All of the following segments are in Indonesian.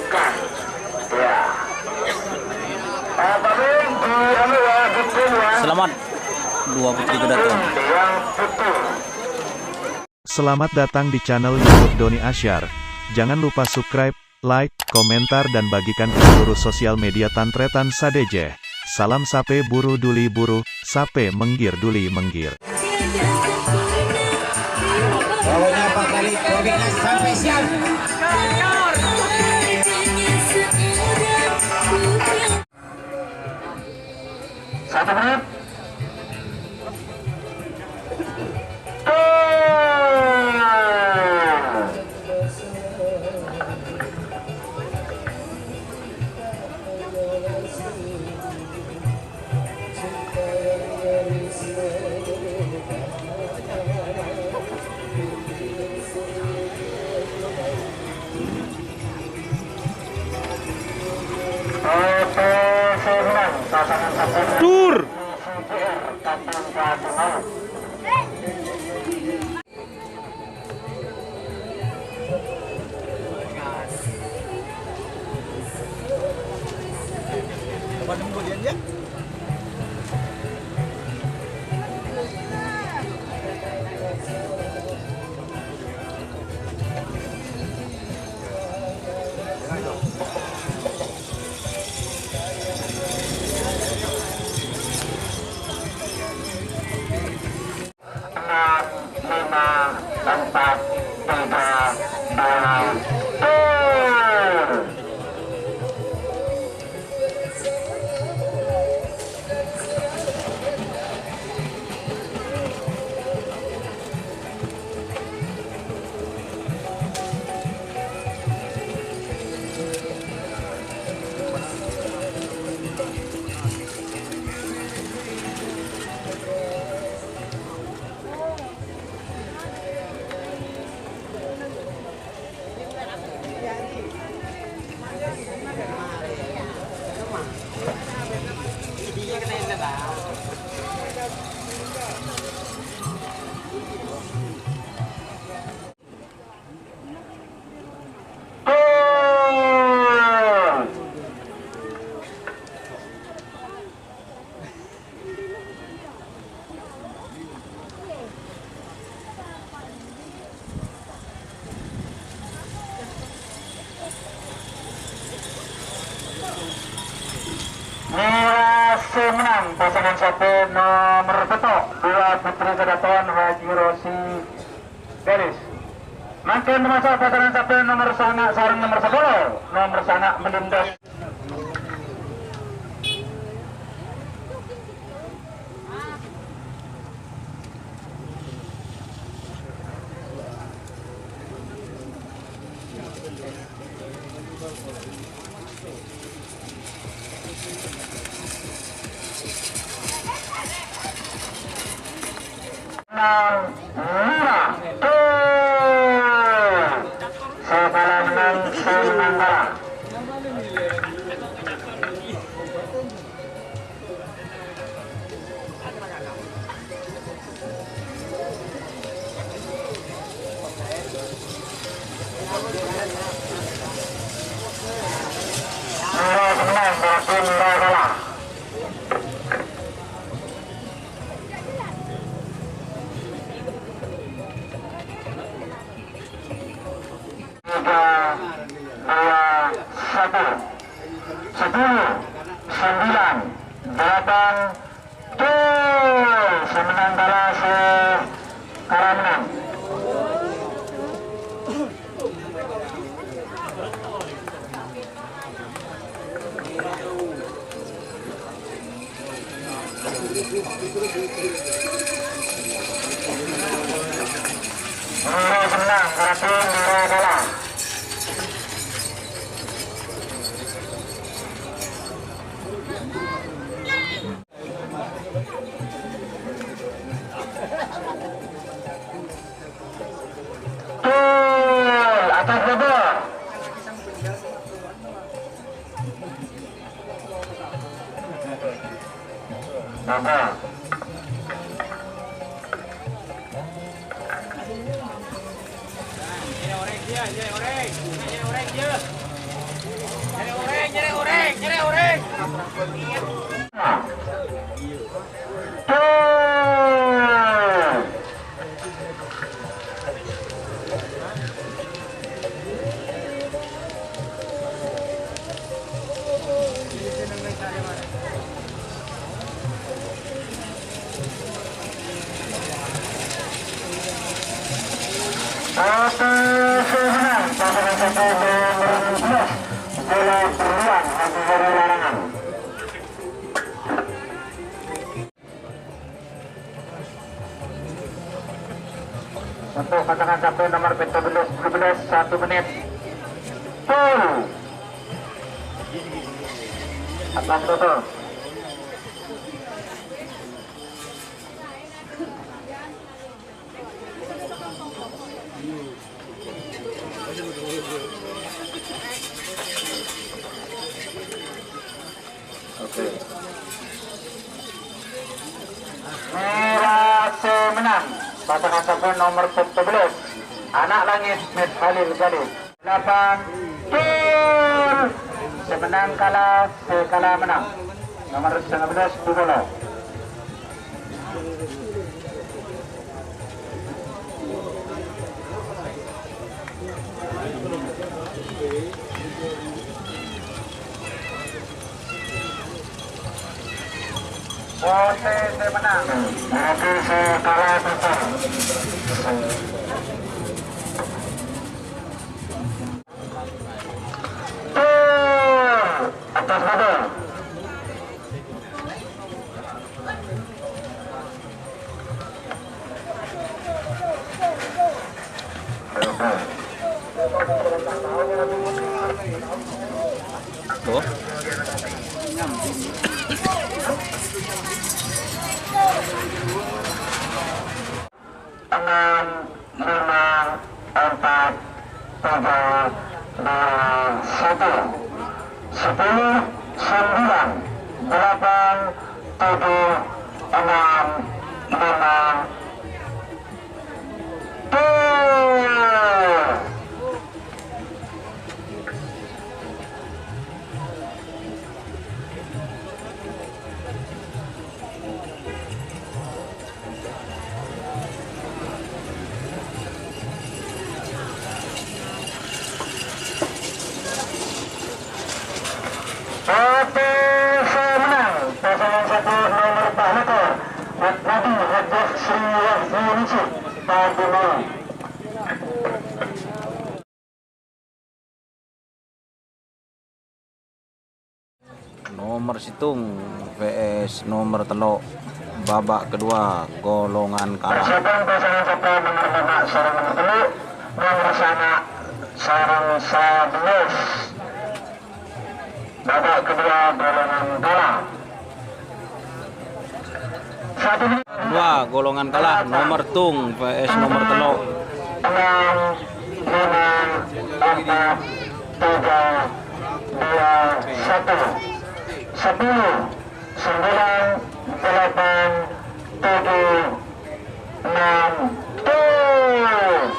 bukan. Ya. Tapi Selamat dua putri kedatangan. Selamat datang di channel YouTube Doni Asyar. Jangan lupa subscribe, like, komentar dan bagikan ke seluruh sosial media Tantretan Sadeje. Salam sape buru duli buru, sape menggir duli menggir. Pokoknya Pak Kali proyeknya sampai siap. Satu menit. Tur. Menang pasangan sapi nomor 1 dua putri kedaton Haji Rosi Garis. Makin masuk pasangan sapi nomor sana sarang nomor 10 nomor sana melindas. Untuk pasangan captain nomor 12 1 menit. Atas tutup. Oke. Mirase menang. Pasangan captain nomor 11 Anak Langit Mit Khalil Galih 8 gol. Semenang kalah, sekalah menang. Nomor 19 Bubolo. OTT menang. Berarti sekalah besar. Atas modal. Tuh. Enam, lima, empat, tiga, dua, satu, 10, 9, 8, 7, 6, 5, 4. Menang pasangan satu nomor Bahlakor Nadi Hajjah Sri Wahyu Padumai. Nomor Situng vs nomor Telok babak kedua golongan kalah. Persiapan pasangan satu nomor 5 Sarang Teluk nomor sana Sarang 11 babak kedua golongan kalah. Dua golongan kalah nomor Tung vs nomor Telok. 6, 5, 4, 3, 2, 1, 10, 9, 8, 7, 6, tuh.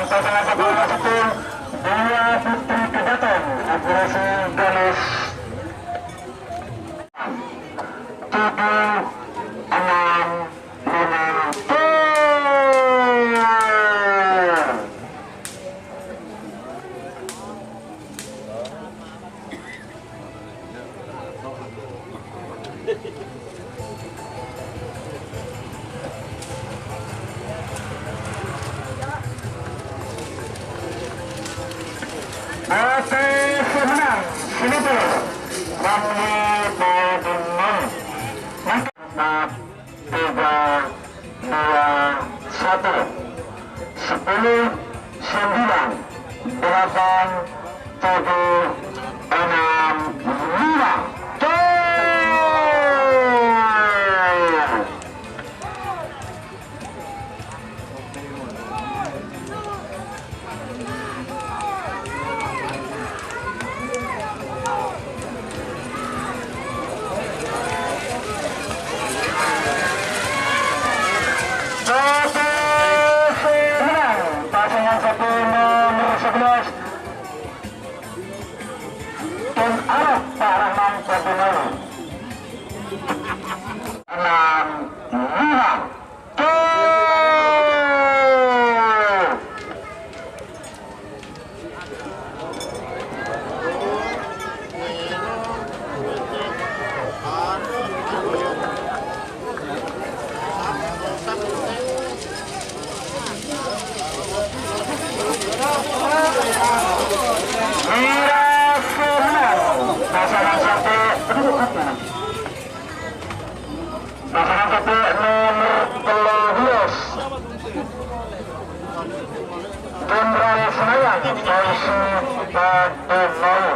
Pasangan satu Situng Dua Putri Kedaton Akurasi Galis 7, 6, 5, tuh. Menang Sinipo Ramli Badunman 4, 3, 2, 1, 10, 9, 8, 7, 6, 5, Pasangan satu nomor 12 Jenderal Senayan Polisi Pademoyo.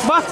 Bah,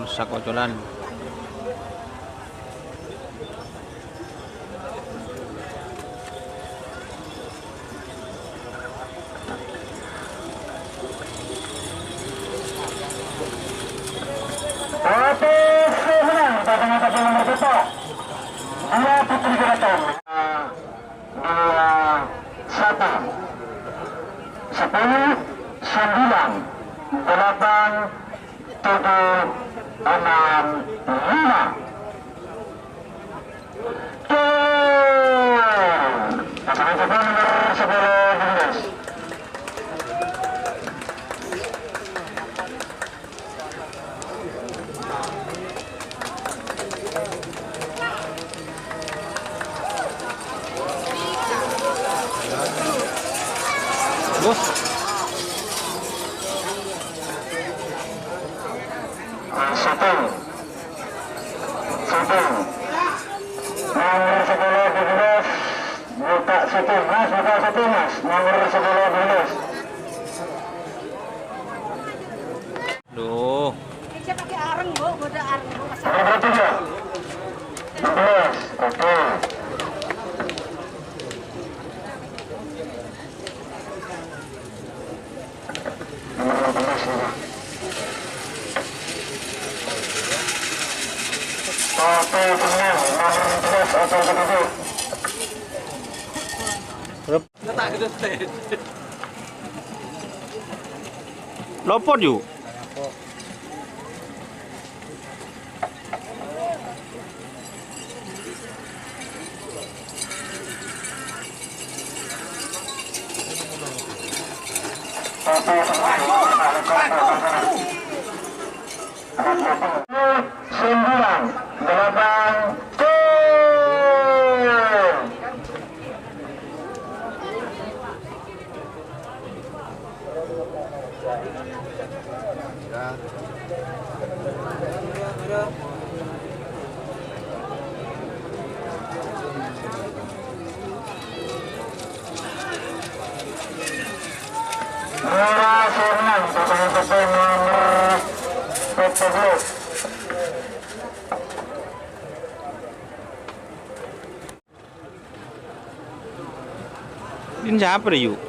rusak kocolan. Bos, duh. Saya pakai areng, Bu. Boda areng, Bu. Lopot yuk. Merah Sirnan, pasangan sampai nomor 14. Ini siapa deh yuk?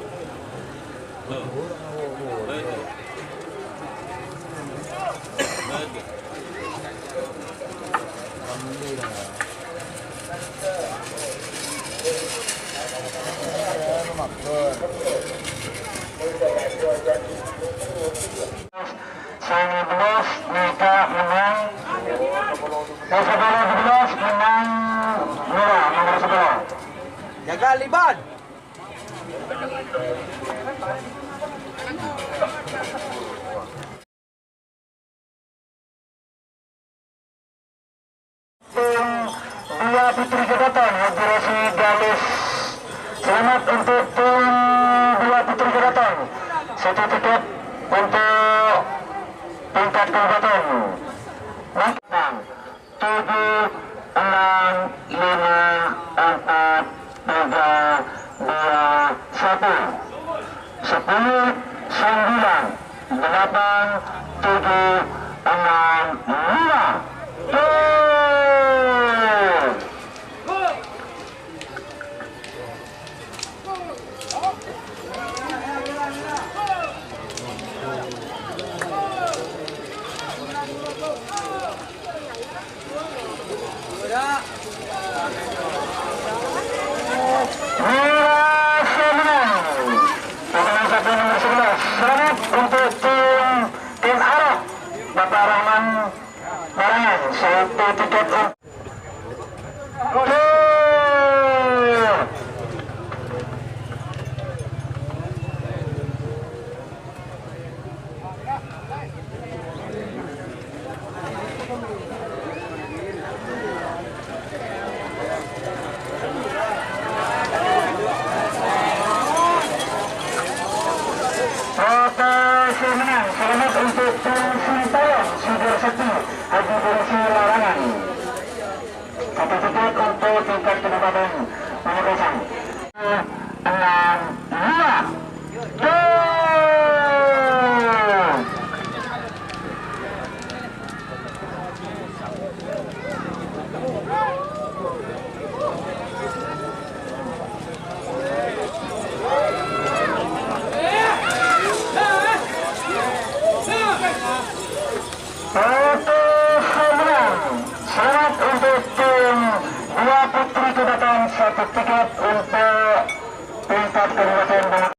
Sini 11 Mega menang. Sabana 11 menang merah nomor 11. Jaga Liban. Tim dua Putri Kedatan Haji Rosi Galis. Selamat untuk tim dua Putri Kedatan. Satu tiket untuk tingkat kabupaten. Menang 7, 6, 5, 4, 3, 2, 1. 10, 9, 8, 7, 6, 5. Selamat untuk tim Arok Bapak Rahman Barangan, satu tiket menang. Selamat untuk tim Sintayong Sudarsekti Haji Polisi Larangan, satu tiket untuk tingkat kabupaten Pamekasan. 6, 5. Selamat untuk tim dua Putri Kedatan, satu tiket untuk tingkat kabupaten Bangka.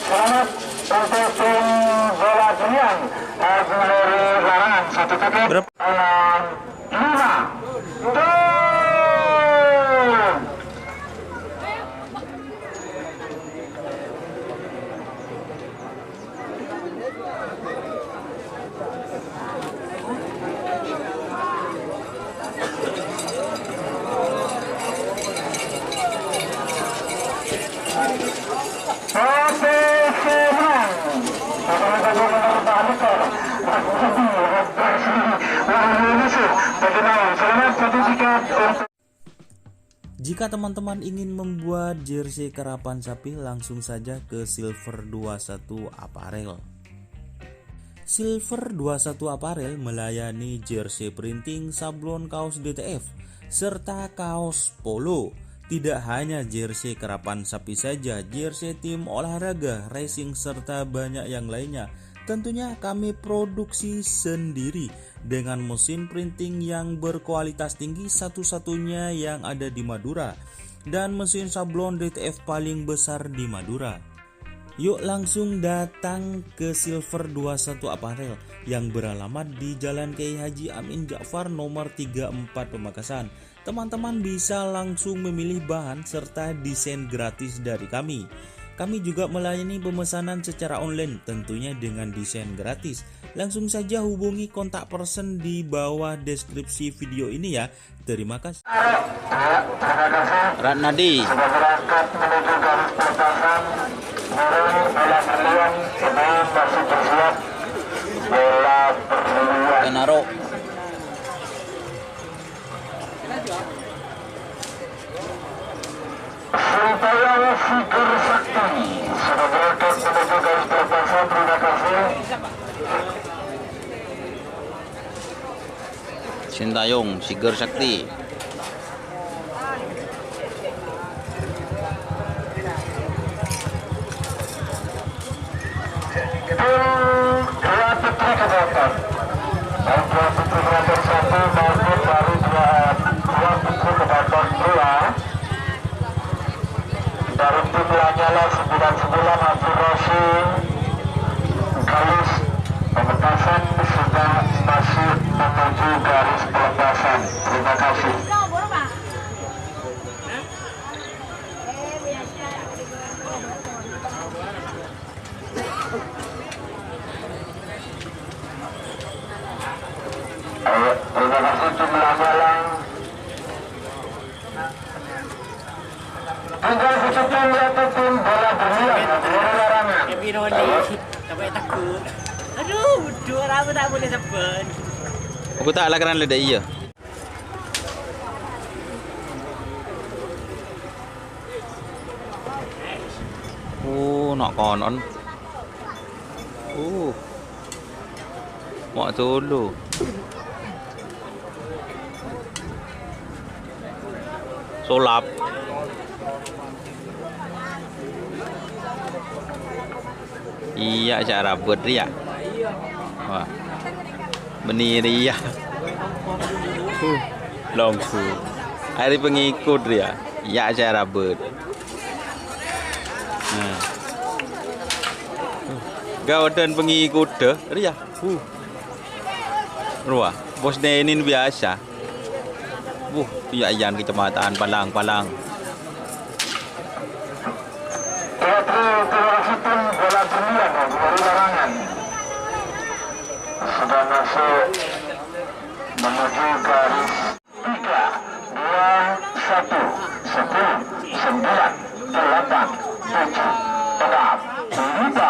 Selamat untuk tim bola Julian Haji Lori Larangan, satu tiket. Berapa? 5. Jika teman-teman ingin membuat jersey karapan sapi, langsung saja ke Silver 21 Apparel. Silver 21 Apparel melayani jersey printing, sablon kaos DTF, serta kaos polo. Tidak hanya jersey karapan sapi saja, jersey tim olahraga, racing, serta banyak yang lainnya. Tentunya kami produksi sendiri dengan mesin printing yang berkualitas tinggi, satu-satunya yang ada di Madura, dan mesin sablon DTF paling besar di Madura. Yuk langsung datang ke Silver 21 Apparel yang beralamat di Jalan Kiai Haji Amin Ja'far nomor 34 Pamekasan. Teman-teman bisa langsung memilih bahan serta desain gratis dari kami. Kami juga melayani pemesanan secara online tentunya dengan desain gratis. Langsung saja hubungi kontak person di bawah deskripsi video ini ya. Terima kasih. Ratnadi. Sudah berangkat menuju garis pertasan. Bola berlian sebelum masuk bersiap. Bola berlian. Kenaro. Surabaya Figur Sakti sudah berangkat menuju garis pertasan. Terima kasih. Sintayong, Siger Sakti. Dua putri kedaton. Dan dua putri kedaton satu maupun baru dua putri kedaton dua. Dari tim Lanyala 99 Abdul Rosi Galis pementasan sudah masuk menuju garis pelepasan. Terima kasih. Ayo, terima kasih tim Lanyala. Tinggal secucung satu tim bola berlian dari larangan. Sampai takut. Aduh, dua orang tak boleh sebut. Aku tak lah kerana ledak iya. Nak konon. Mak dulu. Solap. Iya cara buat dia. Wah. Benih dia. Longsu. Hari pengikut dia. Ya cara buat. Kau dan pengikut deh, dia. Ruah. Bos Denin biasa. Piayan kecamatan Palang. Bola berlian dari larangan sudah masuk menuju garis 3, 2, 1, 10, 9, 8, 7, tetap 5.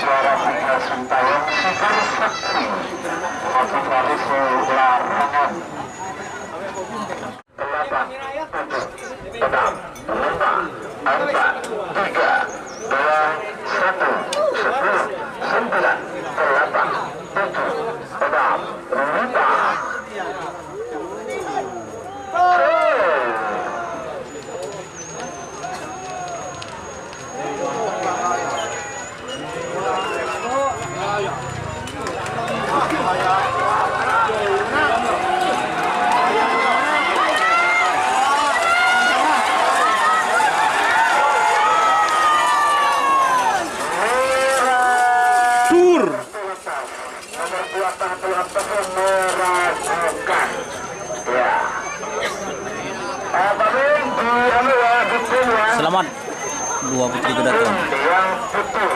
Suara Fitnah Sintayong Sigur Sakti masuk garis larangan 8, 7, 6, 5, 4, 3, 2, 1, 10, 9, 8, 7, 6, 5, 4, 3, 2, 1, Selamat. Dua putri kedaton. Yang betul.